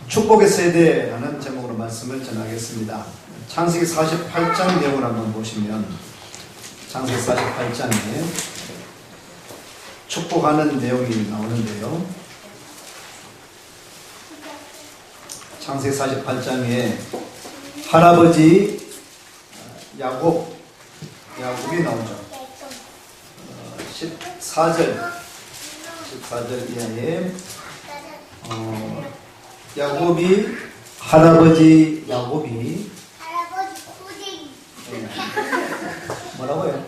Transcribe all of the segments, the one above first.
축복의 세대라는 제목으로 말씀을 전하겠습니다. 창세기 48장 내용을 한번 보시면 창세기 48장에 축복하는 내용이 나오는데요. 창세기 48장에 할아버지 야곱이 나오죠. 14절 이하에 할아버지 야곱이 뭐라고요?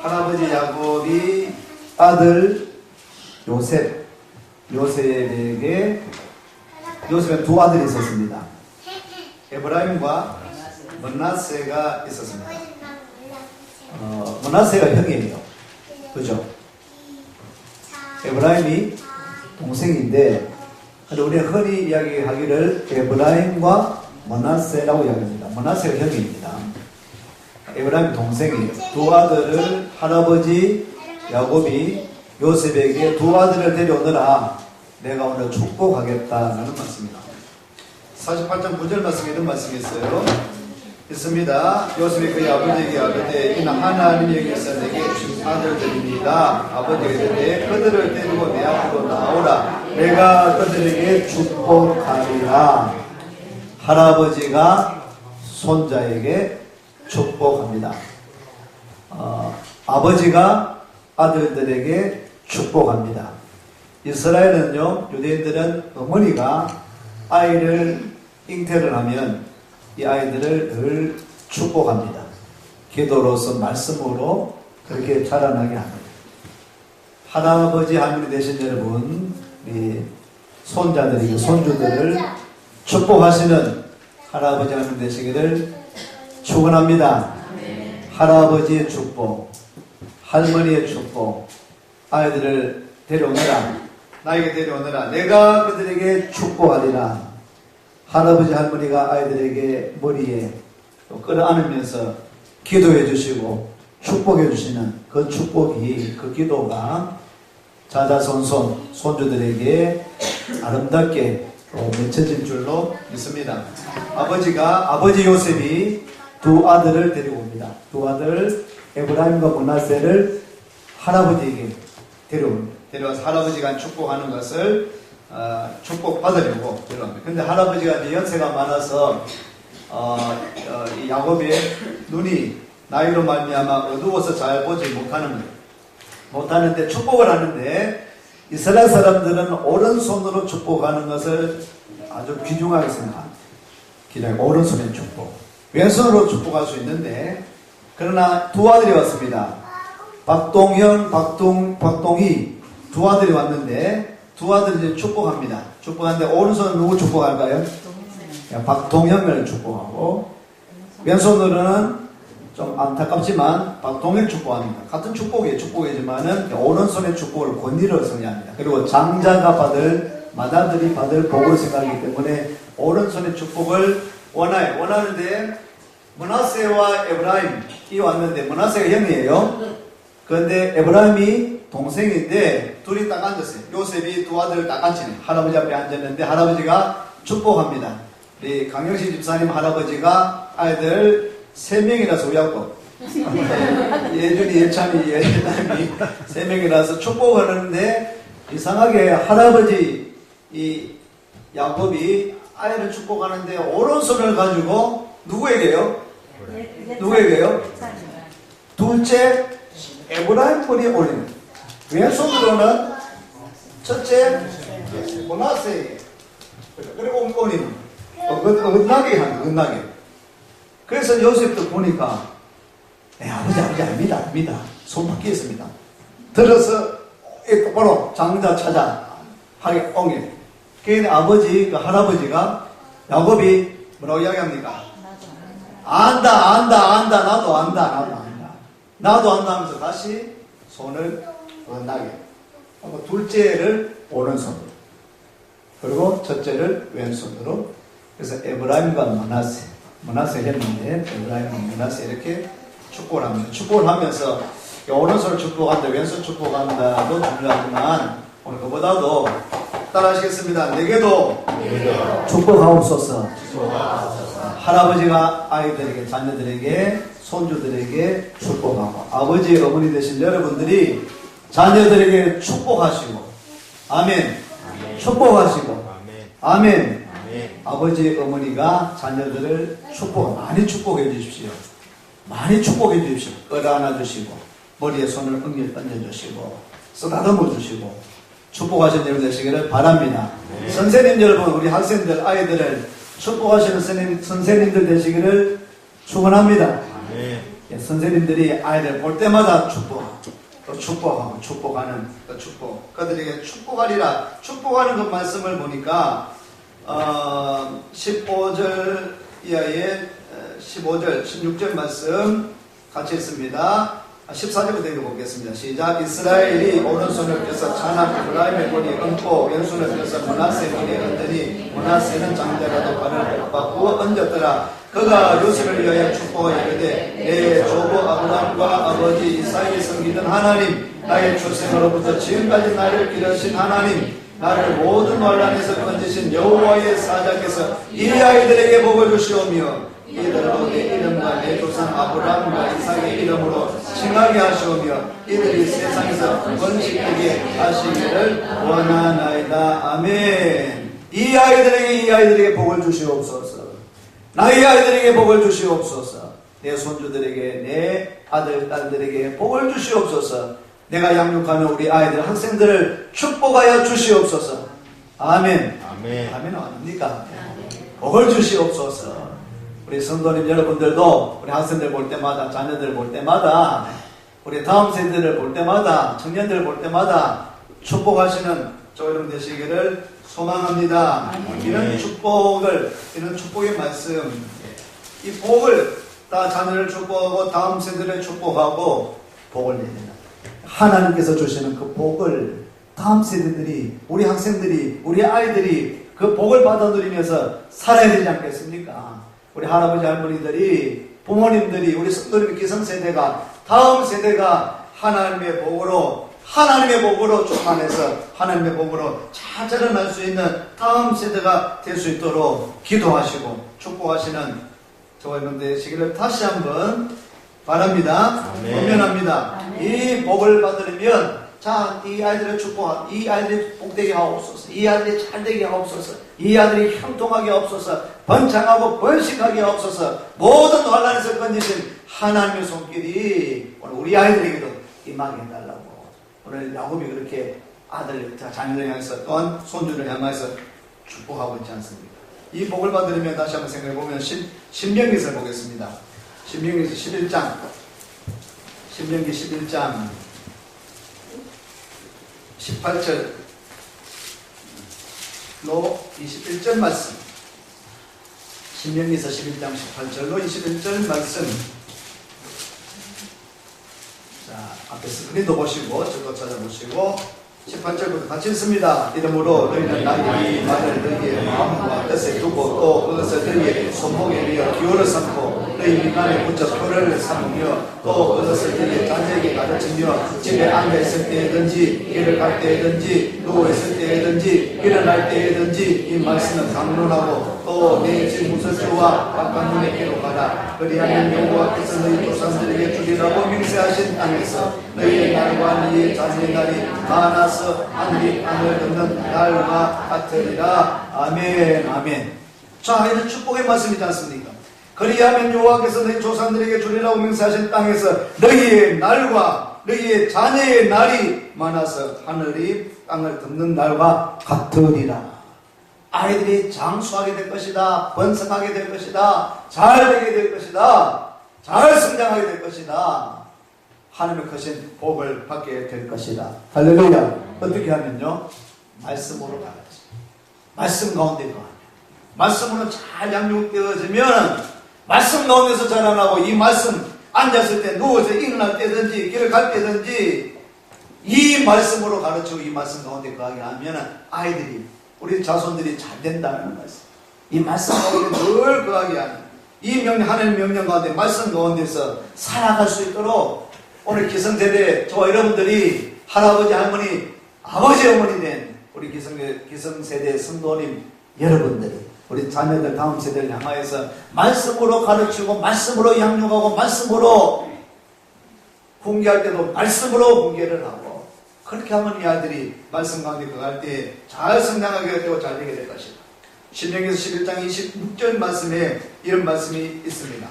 할아버지 야곱이 아들 요셉에게 요셉은 두 아들이 있었습니다. 에브라임과 므낫세가 있었습니다. 므낫세가 형이에요. 그죠? 에브라임이 동생인데, 우리가 흔히 이야기하기를 에브라임과 므낫세라고 이야기합니다. 므낫세가 형입니다. 에브라임 동생이에요. 두 아들을 할아버지 야곱이 요셉에게 두 아들을 데려오느라 내가 오늘 축복하겠다라는 말씀입니다. 48장 9절 말씀에 이런 말씀이 있어요. 있습니다. 요셉이 그의 아버지에게 아뢰되 이는 하나님에게서 내게 주신 아들들입니다. 아버지가 이르되 그들을 데리고 내 앞으로 나오라. 내가 그들에게 축복하리라. 할아버지가 손자에게 축복합니다. 아버지가 아들들에게 축복합니다. 이스라엘은요, 유대인들은 어머니가 아이를 잉태를 하면 이 아이들을 늘 축복합니다. 기도로서 말씀으로 그렇게 자라나게 합니다. 할아버지 할머니 되신 여러분, 우리 손자들에게 손주들을 축복하시는 할아버지 할머니 되시기를 축원합니다. 할아버지의 축복, 할머니의 축복, 아이들을 데려오느라, 나에게 데려오느라 내가 그들에게 축복하리라. 할아버지 할머니가 아이들에게 머리에 끌어안으면서 기도해 주시고 축복해 주시는 그 축복이, 그 기도가 자자손손 손주들에게 아름답게 맺혀질 줄로 믿습니다. 아버지 요셉이 두 아들을 데리고 옵니다. 두 아들 에브라임과 므낫세를 할아버지에게 데려와서 할아버지가 축복하는 것을 축복받으려고 데려옵니다. 근데 할아버지가 이제 연세가 많아서 이 야곱의 눈이 나이로 말미암아 어두워서 잘 보지 못하는데 축복을 하는데, 이스라엘 사람들은 오른손으로 축복하는 것을 아주 귀중하게 생각합니다. 오른손의 축복. 왼손으로 축복할 수 있는데, 그러나 두 아들이 왔습니다. 박동현, 박동희 두 아들이 왔는데, 두 아들이 이제 축복합니다. 축복하는데 오른손은 누구 축복할까요? 박동현을 축복하고, 왼손으로는 좀 안타깝지만 박동현 축복합니다. 같은 축복이지만은 오른손의 축복을 권위로 정의합니다. 그리고 장자가 받을, 맏아들이 받을 복을 생각하기 때문에 오른손의 축복을 원하는데, 므낫세와 에브라임이 왔는데, 므낫세가 형이에요. 그런데 에브라임이 동생인데 둘이 딱 앉았어요. 요셉이 두 아들을 딱 앉히네. 할아버지 앞에 앉았는데 할아버지가 축복합니다. 우리 강영식 집사님 할아버지가 아이들 3명이라서 우야고 예준이, 예찬이, 예남이 3명이라서 축복을 하는데, 이상하게 할아버지 이 야곱이 아이를 축복하는데 오른손을 가지고 누구에게요? 둘째 에브라임 머리에 올리는, 왼손으로는 첫째 므낫세에게, 그리고 올리는, 은나게. 그래서 요셉도 보니까 아버지 아닙니다. 손 바뀌었습니다. 들어서 똑바로 장자 찾아 하게 옹해. 그런데 할아버지가 야곱이 뭐라고 이야기합니까? 안다. 나도 안다 하면서 다시 손을 은나게 하고, 둘째를 오른손으로, 그리고 첫째를 왼손으로. 그래서 에브라임과 므낫세 했는데, 에브라임과 므낫세 이렇게 축복을 합니다. 축복을 하면서 오른손을 축복한다, 왼손 축복한다도 중요하지만 오늘 그보다도 따라하시겠습니다. 내게도 축복하옵소서. 할아버지가 아이들에게, 자녀들에게, 손주들에게 축복하고, 아버지, 어머니 되신 여러분들이 자녀들에게 축복하시고, 아멘. 축복하시고, 아멘. 아버지, 어머니가 자녀들을 많이 축복해 주십시오. 많이 축복해 주십시오. 끌어안아 주시고, 머리에 손을 응일 던져 주시고, 쓰다듬어 주시고, 축복하시는 여러분 되시기를 바랍니다. 선생님 여러분, 우리 학생들, 아이들을 축복하시는 선생님들 되시기를 축원합니다. 선생님들이 아이들 볼 때마다 또 축복하고 축복하는 그 축복, 그들에게 축복하리라. 축복하는 그 말씀을 보니까 15절 이하의 15절, 16절 말씀 같이 있습니다. 14절부터 읽어보겠습니다. 시작. 이스라엘이 오른손을 펴서 찬한 에브라임의 머리에 얹고 왼손을 펴서 므낫세의 머리에 얹으니 므낫세는 장자라도 발을 못 얹었더라. 그가 요셉을 위하여 축복하여 이르되 내 조부 아브라함과 아버지 이삭이 섬기던 하나님, 나의 출생으로부터 지금까지 나를 기르신 하나님, 나를 모든 환난에서 건지신 여호와의 사자께서 이 아이들에게 복을 주시오며 이들로 내 이름과 내 조상 아브라함과 이삭의 이름으로 칭하게 하시오며 이들이 세상에서 번식되게 하시기를 원하나이다. 아멘. 이 아이들에게 복을 주시옵소서. 나의 아이들에게 복을 주시옵소서. 내 손주들에게, 내 아들, 딸들에게 복을 주시옵소서. 내가 양육하는 우리 아이들, 학생들을 축복하여 주시옵소서. 아멘. 아멘. 아멘 아닙니까? 복을 주시옵소서. 우리 성도님 여러분들도 우리 학생들 볼 때마다, 자녀들 볼 때마다, 우리 다음 세대를 볼 때마다, 청년들 볼 때마다 축복하시는 저 여러분 되시기를 소망합니다. 이런 축복의 말씀, 이 복을 다 자녀를 축복하고 다음 세대를 축복하고 복을 내립니다. 하나님께서 주시는 그 복을 다음 세대들이, 우리 학생들이, 우리 아이들이 그 복을 받아 누리면서 살아야 되지 않겠습니까? 우리 할아버지 할머니들이, 부모님들이, 우리 성도님의 기성세대가, 다음 세대가 하나님의 복으로 충만해서 하나님의 복으로 잘 자라날 수 있는 다음 세대가 될 수 있도록 기도하시고 축복하시는 저와 여러분 되시기를 다시 한번 바랍니다. 권면합니다. 이 복을 받으려면 자, 이 아이들을 축복하고, 이 아이들이 복되게 하옵소서, 이 아이들이 잘되게 하옵소서, 이 아이들이 형통하게 하옵소서, 번창하고 번식하게 하옵소서, 모든 환난에서 건지신 하나님의 손길이 오늘 우리 아이들에게도 임하게 해달라고 오늘 야곱이 그렇게 아들, 자녀를 향해서 또한 손주를 향해서 축복하고 있지 않습니까? 이 복을 받으려면 다시 한번 생각해보면 신명기서 보겠습니다. 신명기서 11장, 신명기 11장 18절로 21절 말씀, 신명기서 11장 18절로 21절 말씀. 자, 앞에 스크린도 보시고 저도 찾아보시고 18절부터 같이 읽습니다. 이러므로 너희는 나의 말을 너희의 마음과 뜻에 두고 또 그것을 너희의 손목에 위어 기호를 삼고 너희 민간에 붙여 표를 삼으며 또 그것을 너희의 자녀에게 가르치며 집에 앉아있을 때든지 길을 갈 때든지 누워있을 때든지 일어날 때든지 이 말씀을 강론하고 또 내 집 무설주와 바깥문에 기록하라. 그리하면 여호와께서 너희 조상들에게 주리라고 맹세하신 땅에서 너희의 날과 너희의 자녀의 날이 많아서 하늘이 땅을 덮는 날과 같으리라. 아멘. 아멘. 자, 이런 축복의 말씀이지 않습니까? 그리하면 여호와께서 너희 조상들에게 주리라고 맹세하신 땅에서 너희의 날과 너희의 자녀의 날이 많아서 하늘이 땅을 덮는 날과 같으리라. 아이들이 장수하게 될 것이다. 번성하게 될 것이다. 잘 되게 될 것이다. 잘 성장하게 될 것이다. 하나님의 크신 복을 받게 될 것이다. 할렐루야. 어떻게 하면요? 말씀으로 가야지. 말씀 가운데 가야 돼. 말씀으로 잘 양육되어지면 말씀 가운데서 자라나고, 이 말씀 앉았을 때, 누워서 일어날 때든지 길을 갈 때든지 이 말씀으로 가르치고 이 말씀 가운데 가게 하면 아이들이, 우리 자손들이 잘 된다는 말씀. 이 말씀 가운데 늘 거하게 하는 이 명령, 하나님의 명령 가운데 말씀 가운데서 살아갈 수 있도록 오늘 기성세대 저와 여러분들이 할아버지 할머니 아버지 어머니 된 우리 기성세대 성도님 여러분들이 우리 자녀들 다음 세대를 향하여서 말씀으로 가르치고 말씀으로 양육하고 말씀으로 훈계할 때도 말씀으로 훈계를 하고 그렇게 하면 이 아들이 말씀 가운데 들어갈 때 잘 성장하게 되고 잘 되게 될 것이다. 신명기서 11장 26절 말씀에 이런 말씀이 있습니다.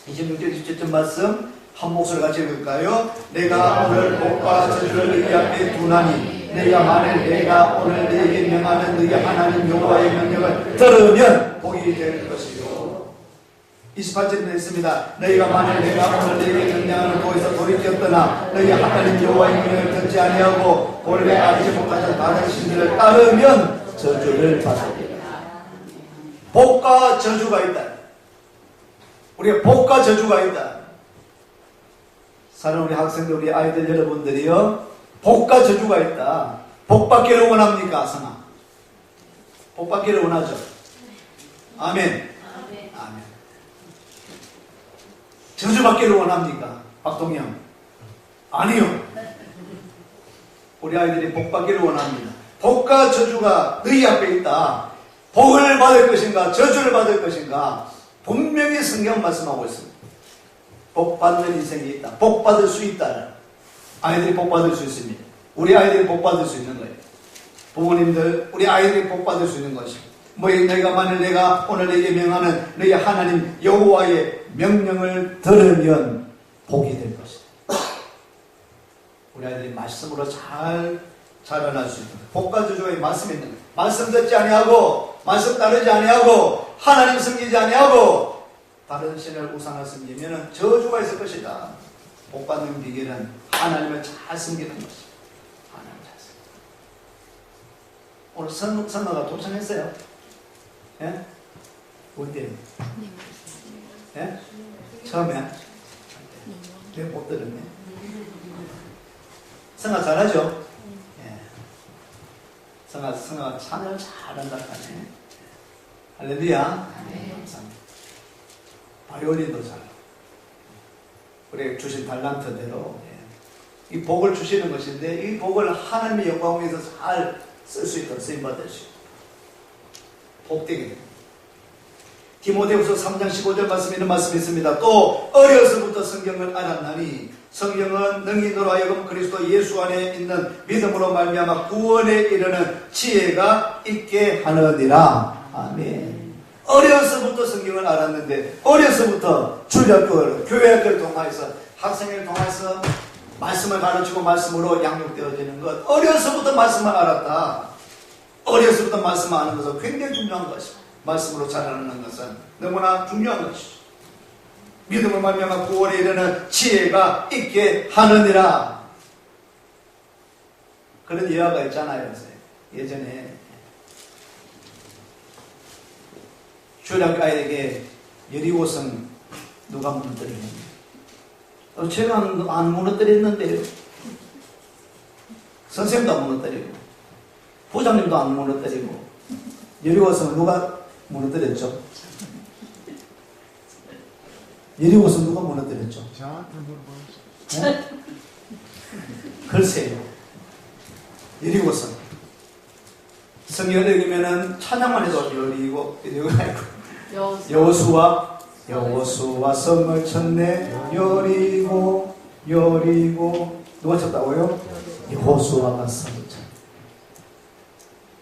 26절 27절 말씀 한 목소리 같이 읽을까요? 내가 오늘 복과 저주를 너희 앞에 두나니 내가 만일 내가 오늘 너희에게 명하는 너희 하나님 여호와의 명령을 들으면 복이 될 것이요. 28절에 있습니다. 너희가 만일 내가 오늘 너희에게 명령하는 도에서 돌이켰더나 너희 하나님 여호와의 명령을 듣지 아니하고 본래 알지 못하는 다른 신들을 따르면 저주를 받으리라. 복과 저주가 있다. 우리가 복과 저주가 있다. 사랑하는 우리 학생들, 우리 아이들 여러분들이요, 복과 저주가 있다. 복 받기를 원합니까, 성아? 복 받기를 원하죠? 아멘. 아멘. 저주 받기를 원합니까, 박동영? 아니요. 우리 아이들이 복 받기를 원합니다. 복과 저주가 너희 앞에 있다. 복을 받을 것인가, 저주를 받을 것인가, 분명히 성경 말씀하고 있습니다. 복 받는 인생이 있다. 복 받을 수 있다. 아이들이 복 받을 수 있습니다. 우리 아이들이 복 받을 수 있는 거예요. 부모님들, 우리 아이들이 복 받을 수 있는 것입니다. 너희가 만일 내가 오늘 너희에게 명하는 너희 하나님 여호와의 명령을 들으면 복이 될 것이다. 우리 아이들이 말씀으로 잘 자라날 수 있다. 복과 저주의 말씀이 있는 거예요. 말씀 듣지 아니하고 말씀 따르지 아니하고 하나님 섬기지 아니하고 다른 신을 우상을 섬기면 저주가 있을 것이다. 복 받는 비결은 하나님을 잘 섬기는 것입니다. 하나님을 잘 섬기는. 오늘 선거가 도착했어요? 예? 어때요? 예? 처음에? 왜 못 들었네? 선거 잘하죠? 예. 선거가 찬을 잘한다 하네. 할렐루야. 감사합니다. 바이올린도 잘. 우리 주신 달란트대로 이 복을 주시는 것인데 이 복을 하나님의 영광을 위해서 잘 쓸 수 있도록 쓰임받을 수 있도록 복되게 됩니다. 디모데후서 3장 15절 말씀에 이런 말씀이 있습니다. 또 어려서부터 성경을 알았나니 성경은 너희 너로 하여금 그리스도 예수 안에 있는 믿음으로 말미암아 구원에 이르는 지혜가 있게 하느니라. 아멘. 어려서부터 성경을 알았는데 어려서부터 주일학교, 교회학교를 통해서 학생을 통해서 말씀을 가르치고 말씀으로 양육되어지는 것. 어려서부터 말씀을 알았다. 어려서부터 말씀을 아는 것은 굉장히 중요한 것입니다. 말씀으로 자라는 것은 너무나 중요한 것이죠. 믿음을 말미암아 구원에 이르는 지혜가 있게 하느니라. 그런 예화가 있잖아요. 예전에 주일학교 아이에게 여리고성 누가 무너뜨리는데 제가 안 무너뜨렸는데요. 선생님도 안 무너뜨리고 부장님도 안 무너뜨리고 여리고성 누가 무너뜨렸죠? 여리고성 누가 무너뜨렸죠? 네? 글쎄요. 여리고성 성경을 읽으면은 찬양만 해도 여호수아 성을 쳤네. 여리고 누가 쳤다고요? 여호수아가 성을 쳤네.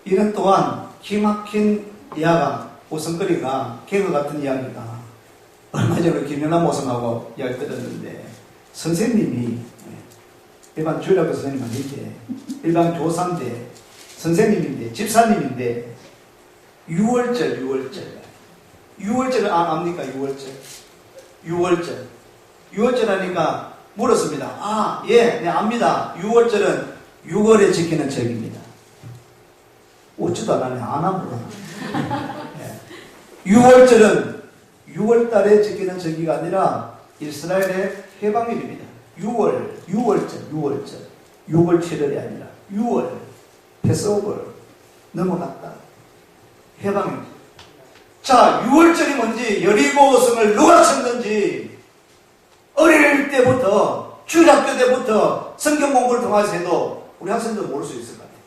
이는 또한 기막힌 이야가 오성거리가 개그 같은 이야기가 얼마 전에 김연아 모성하고 이야기 들었는데 선생님이 일반 주일학교 선생님 아닌데 일반 교사인데 선생님인데 집사님인데 6월절을 압니까? 6월절 하니까 물었습니다. 예, 네 압니다. 6월절은 6월에 지키는 절기입니다. 어쩌다 나네 안 하고 6월절은 6월달에 지키는 절기가 아니라 이스라엘의 해방일입니다. 6월절 6월 7일이 아니라 6월 패스오버 넘어갔다. 해방입니다. 자, 6월절이 뭔지 여리고성을 누가 쳤는지 어릴 때부터 주일학교 때부터 성경 공부를 통해서 해도 우리 학생들도 모를 수 있을 것 같아요.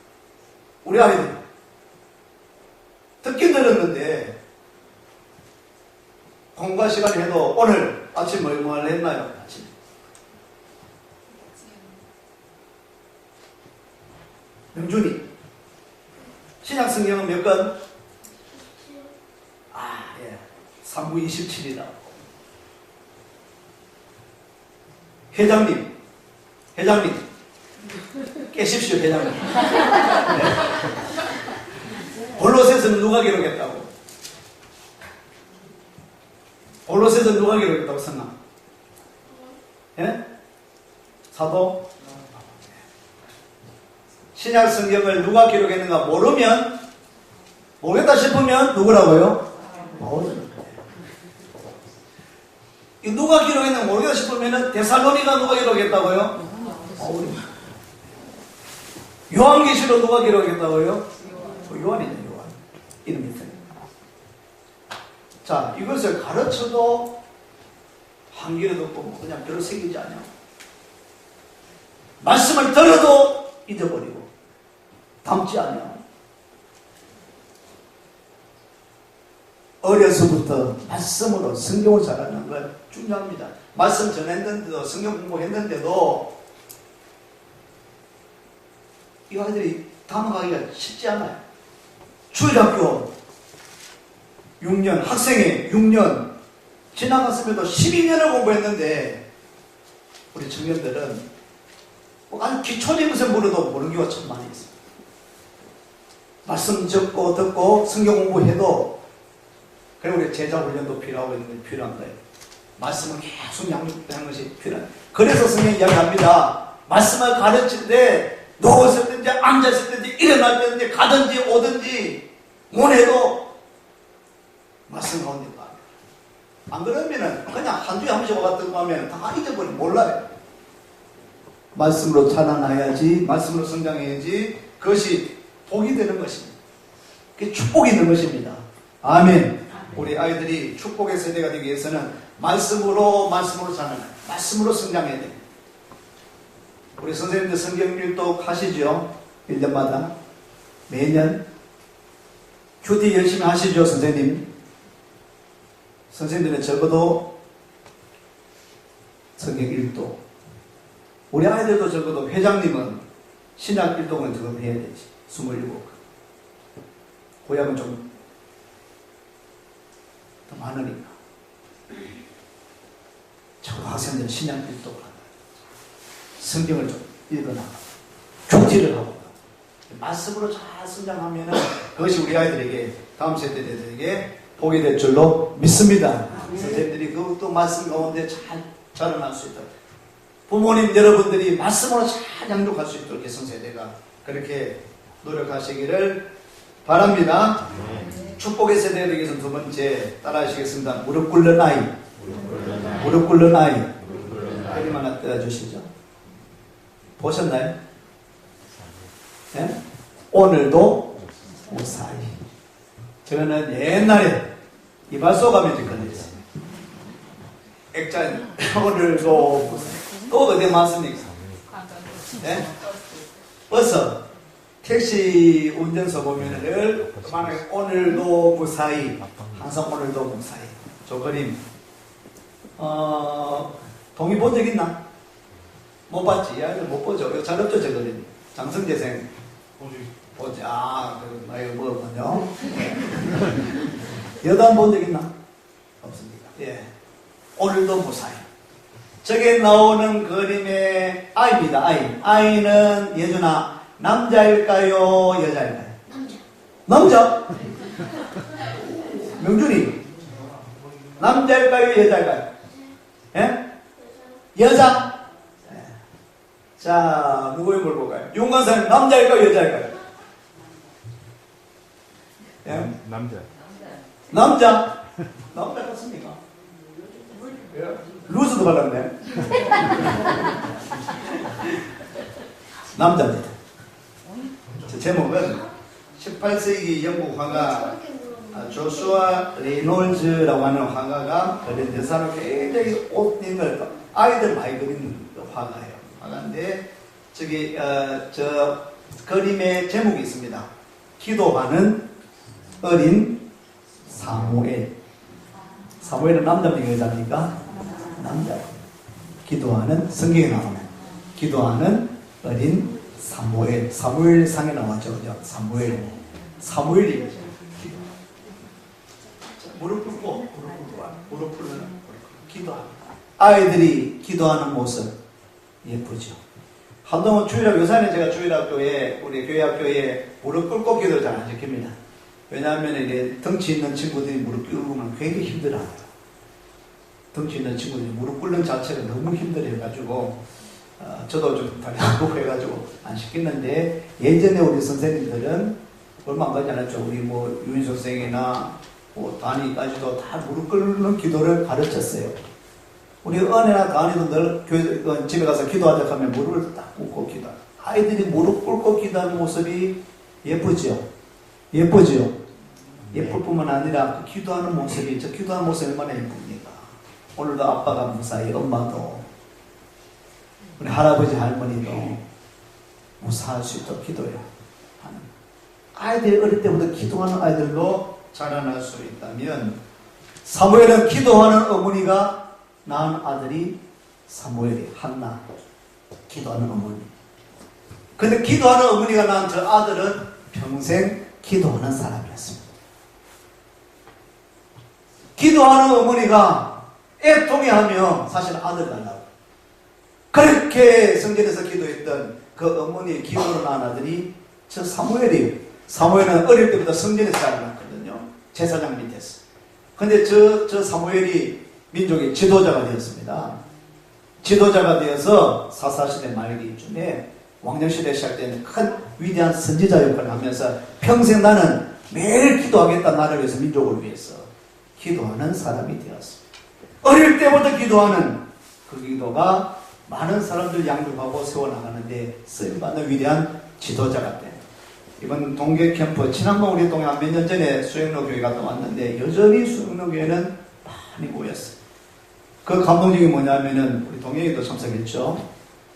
우리 아이들 듣긴 들었는데 공부할 시간에 해도 오늘 아침 뭐 했나요? 아침 명준이 신약 성경은 몇 건? 아, 예. 3부 27이다. 회장님 깨십시오. 회장님. 네. 골로새서는 누가 기록했다고? 골로새서는 누가 기록했다고 생각? 예? 사도? 신약 성경을 누가 기록했는가 모르겠다 싶으면 누구라고요? 바울입니다. 누가 기록했는가 모르겠다 싶으면 데살로니가 누가 기록했다고요? 바울입니다. 요한계시록 누가 기록했다고요? 요한이죠, 요한. 이름이 있어요. 자, 이것을 가르쳐도 한 길에도 없고 그냥 별로 새기지 않냐. 말씀을 들어도 잊어버리고 담지 않냐. 어려서부터 말씀으로 성경을 잘하는 건 중요합니다. 말씀 전했는데도 성경 공부했는데도 이 아이들이 담아가기가 쉽지 않아요. 주일학교 6년, 학생회 6년 지나갔음에도 12년을 공부했는데 우리 청년들은 아주 기초적인 것을 모르도 모르는 경우가 참 많이 있습니다. 말씀 적고 듣고 성경 공부해도 그리고 우리 제자 훈련도 필요한 거예요. 말씀을 계속 양육하는 것이 필요한. 그래서 성경이 이야기합니다. 말씀을 가르칠 때 누웠을 때든지 앉았을 때든지 일어날 때든지 가든지 오든지 뭐해도 말씀 가운데 가. 안 그러면은 그냥 한 주에 한 번씩 와갔던 하면 다 잊어버리면 몰라요. 말씀으로 자라나야지, 말씀으로 성장해야지, 그것이 복이 되는 것입니다. 그게 축복이 있는 것입니다. 아멘. 우리 아이들이 축복의 세대가 되기 위해서는 말씀으로 자라나요. 말씀으로 성장해야 됩니다. 우리 선생님들 성경 일독 하시죠? 1년마다 매년 큐티 열심히 하시죠, 선생님? 선생님들은 적어도 성경 일독. 우리 아이들도 적어도 회장님은 신약 일독은 지금 해야 되지. 27. 고향은 좀 더 많으니까. 초등학생들 신약 일독을 한다. 성경을 좀 읽어나가. 큐티를 하고. 말씀으로 잘 성장하면 그것이 우리 아이들에게, 다음 세대들에게 복이 될 줄로 믿습니다. 선생님들이 그것도 말씀 가운데 잘 자라날 수 있도록. 부모님 여러분들이 말씀으로 잘 양육할 수 있도록 개성세대가 그렇게 노력하시기를 바랍니다. 축복의 세대에 대해서 두 번째 따라하시겠습니다. 무릎 꿇는 아이. 무릎 꿇는 아이. 그림 하나 떼어주시죠. 보셨나요? 네? 오늘도 무사히. 저는 옛날에 이발소 가면 건드렸어요. 액자에 오늘도 무사히. 또 어디 많습니까? 네? 버스 택시 운전서 보면은 만약에 오늘도 무사히, 항상 오늘도 무사히. 저 그림 동의 본 적 있나? 못 봤지? 야, 못 보죠. 잘 없죠, 저 그림. 장성재생 보지. 아, 그 나이가 먹었군요. 여단 본 적 있나? 없습니다. 예. 오늘도 무사히. 저게 나오는 그림의 아이입니다. 아이는 예준아 남자일까요? 여자일까요? 남자? 명준이 남자일까요? 여자일까요? 예? 여자? 예. 자, 누구의 뭘 볼까요? 윤관사님 남자일까요? 여자일까요? 예? 남자 같습니까? 루스도 발랐네. 남자입니다. 제목은 18세기 영국 화가 조슈아 레이놀즈라고 하는 화가가 그린 대사로 굉장히 옷 있는 아이들 많이 그리는 화가예요. 화가인데 저 그림의 제목이 있습니다. 기도하는 어린 사무엘. 사무엘은 남자입니까 여자입니까? 남자. 기도하는 성경에 나오는 기도하는 어린 사무엘. 사무엘상에 나왔죠. 그죠? 사무엘이 무릎 꿇고 무릎 꿇는 기도하는 아이들이 기도하는 모습 예쁘죠. 한동안 주일학 요새는 제가 주일학교에 우리 교회학교에 무릎 꿇고 기도를 잘 안 지킵니다. 왜냐하면 이게 덩치 있는 친구들이 무릎 꿇으면 굉장히 힘들어요. 덩치 있는 친구들이 무릎 꿇는 자체가 너무 힘들어해가지고 저도 좀 달라고 해가지고 안 시켰는데 예전에 우리 선생님들은 얼마 안 가지 않았죠. 우리 뭐 유인 선생이나 뭐 단위까지도 다 무릎 꿇는 기도를 가르쳤어요. 우리 은혜나 단위도 늘 집에 가서 기도하자 하면 무릎을 딱 꿇고 기도. 아이들이 무릎 꿇고 기도하는 모습이 예쁘죠. 예쁘죠. 예쁠 뿐만 아니라 그 기도하는 모습이 저 기도하는 모습이 얼마나 예쁩니까? 오늘도 아빠가 무사히 엄마도 우리 할아버지 할머니도 무사할 수 있도록 기도해요. 아이들이 어릴 때부터 기도하는 아이들도 자라날 수 있다면 사무엘은 기도하는 어머니가 낳은 아들이 사무엘이 한나 기도하는 어머니. 근데 기도하는 어머니가 낳은 저 아들은 평생 기도하는 사람이었습니다. 기도하는 어머니가 애통해 하며 사실 아들 달라고 그렇게 성전에서 기도했던 그 어머니의 기도로 낳은 아들이 저 사무엘이에요. 사무엘은 어릴 때부터 성전에서 자라났거든요. 제사장 밑에서. 근데 저 사무엘이 민족의 지도자가 되었습니다. 지도자가 되어서 사사시대 말기쯤에 왕정시대 시작되는 큰 위대한 선지자 역할을 하면서 평생 나는 매일 기도하겠다. 나를 위해서 민족을 위해서 기도하는 사람이 되었습니다. 어릴 때부터 기도하는 그 기도가 많은 사람들 양육하고 세워나가는데 쓰임받는 위대한 지도자가 됩니다. 이번 동계 캠프 지난번 우리 동해 몇 년 전에 수영로 교회 갔다 왔는데 여전히 수영로 교회는 많이 모였어요. 그 감동적인 뭐냐면은 우리 동해에도 참석했죠.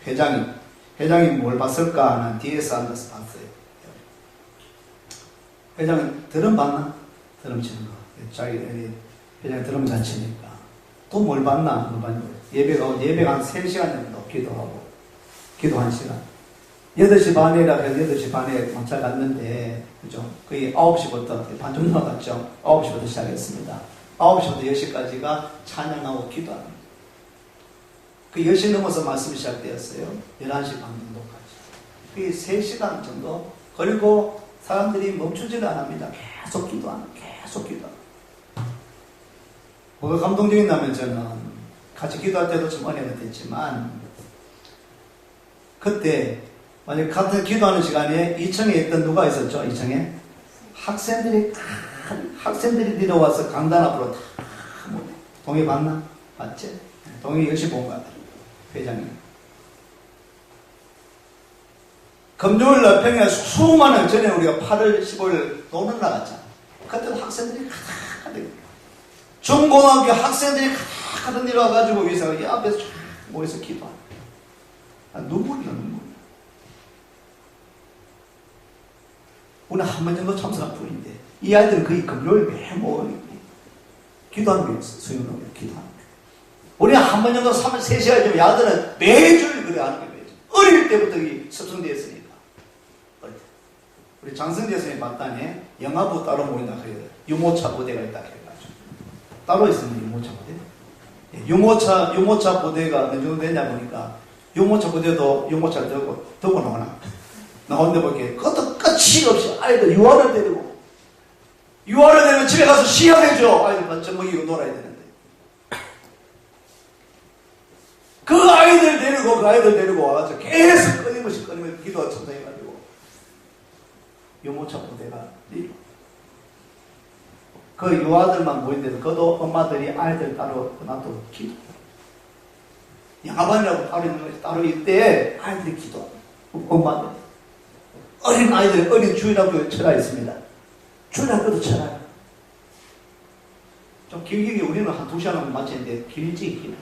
회장이 뭘 봤을까 하는 뒤에서 앉아서 봤어요. 회장은 드럼 봤나? 드럼 치는 거. 자기 회장이 드럼 잘 치니까 또 뭘 봤나? 예배가 한 3시간 정도 기도하고 기도 1시간 8시 반에라 해서 8시 반에 막차 갔는데 그죠? 거의 9시부터 반 정도 나갔죠. 9시부터 시작했습니다. 9시부터 10시까지가 찬양하고 기도합니다. 그 10시 넘어서 말씀이 시작되었어요. 11시 반 정도까지. 그게 3시간 정도. 그리고 사람들이 멈추지를 않습니다. 계속 기도하는. 뭐가 감동적이냐면 저는 같이 기도할 때도 좀 은혜가 됐지만 그때 만약 같은 기도하는 시간에 2층에 있던 누가 있었죠? 2층에 학생들이 내려와서 강단 앞으로 다 동의 봤나? 맞지? 동의 역시 본 것 같아요. 회장님. 금요일 날 평일에 수많은 전에 우리가 8월 15일 노는 나갔잖아. 그때도 학생들이 가득 중고등학교 학생들이 가득 내려와가지고 위에서 이 앞에서 쫙 모여서 기도하는. 눈물이야. 오늘 한 번 정도 참석한 분인데 이 아이들은 거의 금요일 매일 모여 기도하는 게 있어. 수영하는 게 기도하는 게. 우리 한 번 정도 3시간 좀 야들은 매주 그래 하는 게 매주. 어릴 때부터 습성되어 있으니까. 우리 장성재 선생님 봤다니 영화부 따로 모인다 그래요. 유모차 부대가 있다 해가지고 따로 있습니다. 유모차 부대. 유모차 부대가 어느 정도 되냐 보니까 유모차 부대도 유모차를 들고 나오는데 보니까 그것도 끝이 없이 아이들 유아를 데리고 집에 가서 시합해줘. 아이들 젖먹이고 놀아야 되는데 그 아이들 데리고 와가지고 계속 끊임없이 기도가 참석해가지고 유모차 부대가 그 유아들만 모인데도 그도 엄마들이 아이들 따로 놔두고 기도. 양아반이라고 따로 있는 것이 따로 있대. 아이들이 기도. 엄마들. 어린 아이들, 어린 주일학교 철학 있습니다. 주일학교도 철학. 좀 길게 우리는 한 2시간 마치는데 길지.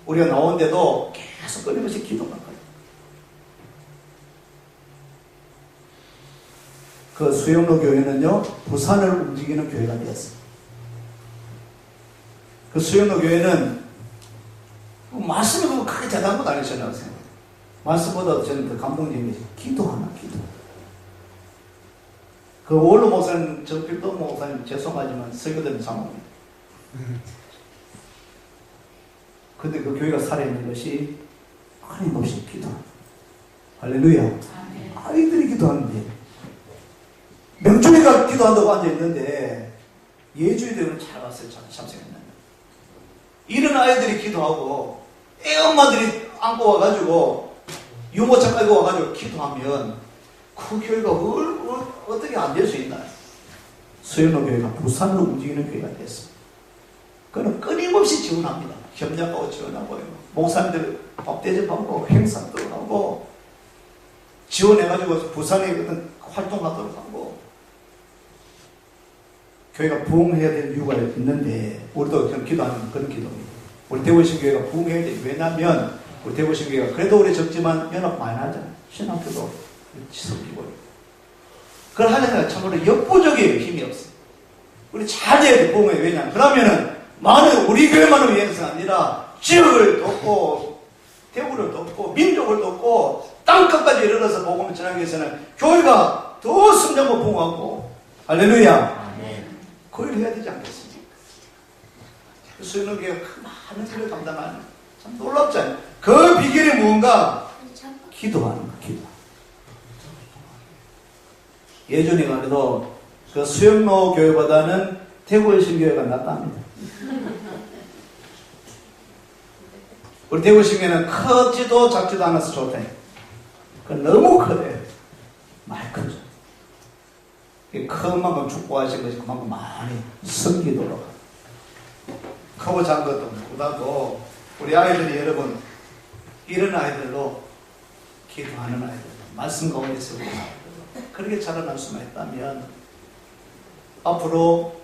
우리가 나오는데도 계속 끊임없이 기도만 거예요. 그 수영로 교회는요, 부산을 움직이는 교회가 되었어요. 그 수영로 교회는 말씀을 크게 대단한 것 아니셨나요? 말씀보다 저는 더 감동적인 게 기도하나, 기도. 그 원로 목사님, 정필도 목사님 죄송하지만 설교되는 상황입니다. 근데 그 교회가 살아있는 것이 끊임없이 기도. 할렐루야. 아이들이 기도하는데, 명주회가 기도한다고 앉아있는데, 예주의 대회는 잘 갔어요. 참 생각나요. 이런 아이들이 기도하고, 애 엄마들이 안고 와가지고, 유모차 깔고 와가지고 기도하면, 그 교회가 어떻게 안 될 수 있나요? 수영로 교회가 부산으로 움직이는 교회가 됐습니다. 그는 끊임없이 지원합니다. 협력하고 지원하고, 목사님들 밥 대접하고, 행사 들어가고, 지원해가지고 부산에 어떤 활동하도록 하고, 교회가 부흥해야 될 이유가 있는데, 우리도 기도하는 그런 기도입니다. 우리 대구신교회가 부흥해야 돼. 왜냐면, 우리 대구신교회가 그래도 우리 적지만 연합 많이 하잖아요. 신학교도 지속이고. 그걸 하려면 참으로 역부족이에요. 힘이 없어요. 우리 잘 돼야 돼, 부흥해. 왜냐? 그러면은, 많은 우리 교회만을 위해서가 아니라, 지역을 돕고, 대구를 돕고, 민족을 돕고, 땅끝까지 이르러서 복음을 전하기 위해서는 교회가 더 성장하고 부흥하고, 할렐루야. 그 일을 해야 되지 않겠습니까? 수영로교회가 그 많은 일을 감당하는, 참 놀랍잖아요. 그 비결이 무언가? 기도하는 거, 기도. 예전에 말해도 그 수영로 교회보다는 대구신교회가 낫답니다. 우리 대구신교회는 크지도 작지도 않아서 좋다. 너무 크대. 많이 크죠. 큰 만큼 축복하신 것이 그만큼 많이 섬기도록. 크고 작은 것도 못하고, 우리 아이들이 여러분, 이런 아이들로 기도하는 아이들, 말씀 가운데서 그렇게 자라날 수만 있다면, 앞으로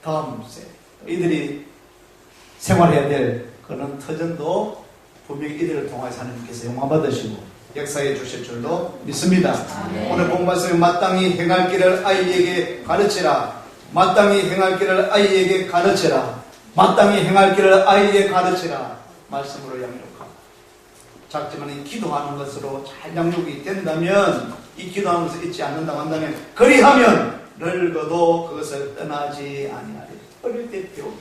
다음 세, 이들이 생활해야 될 그런 터전도 분명히 이들을 통해서 하나님께서 영광 받으시고 역사해 주실 줄로 믿습니다. 오늘 본 말씀에 마땅히 행할 길을 아이에게 가르치라. 마땅히 행할 길을 아이에게 가르치라. 마땅히 행할 길을 아이에게 가르치라. 말씀으로 양육하고, 작지만 이 기도하는 것으로 잘 양육이 된다면, 이 기도하는 것을 잊지 않는다고 한다면, 그리하면 늙어도 그것을 떠나지 아니하리. 어릴 때 배우고,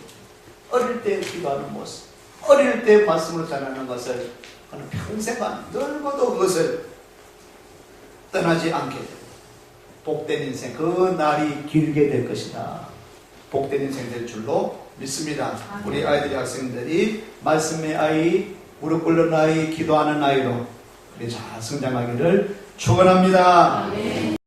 어릴 때 기도하는 모습, 어릴 때 말씀을 전하는 것을 그는 평생간 늙어도 그것을 떠나지 않게 되고, 복된 인생, 그 날이 길게 될 것이다. 복된 인생 될 줄로 믿습니다. 우리 아이들이, 학생들이 말씀의 아이, 무릎 꿇는 아이, 기도하는 아이로 우리 잘 성장하기를 축원합니다.